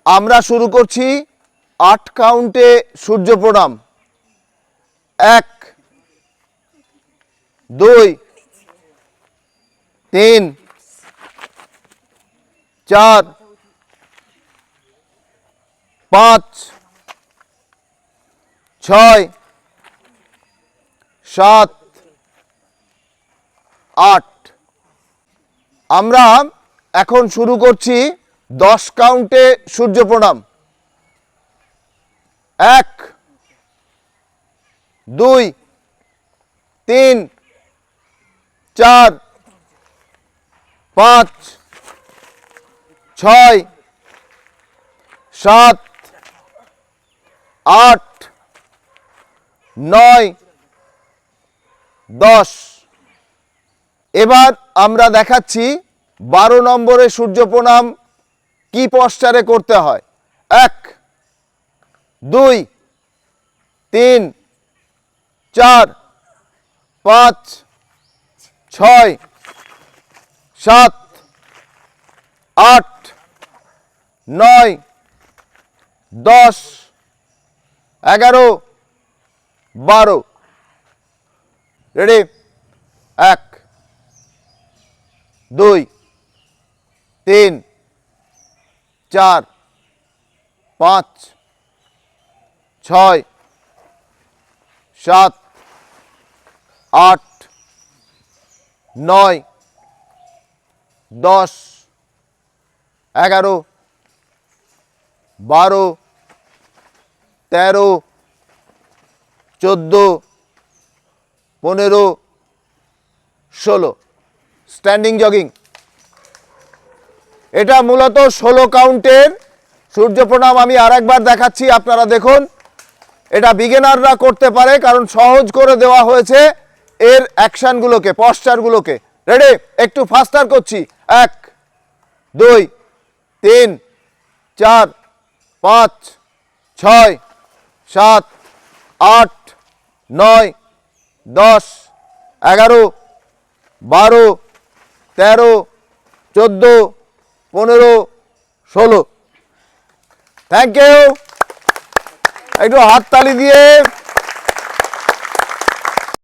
আমরা শুরু করছি 8 কাউন্টে সূর্য প্রণাম। 1 2 3 4 5 6 7 8। আমরা এখন শুরু করছি 10 কাউন্টে সূর্য প্রণাম। 1 2 3 4 5 6 7 8 9 10। এবার আমরা দেখাচ্ছি 12 নম্বরে সূর্য প্রণাম কি পশ্চারে করতে হয়। 1 2 3 4 5 6 7 8 9 10 11 12। রেডি? 1 2 3 4 5 6 7 8 9 10 11 12 13 14 15 16। Standing jogging. এটা মূলত 16 কাউন্টের সূর্য প্রণাম। আমি আরেকবার দেখাচ্ছি, আপনারা দেখুন। এটা বিগিনাররা করতে পারে, কারণ সহজ করে দেওয়া হয়েছে এর অ্যাকশনগুলোকে, পশ্চারগুলোকে। রেডি? একটু ফাস্টার করছি। 1 2 3 4 5 6 7 8 9 10 11 12 13 14 15 16। Thank you. একটু হাততালি দিয়ে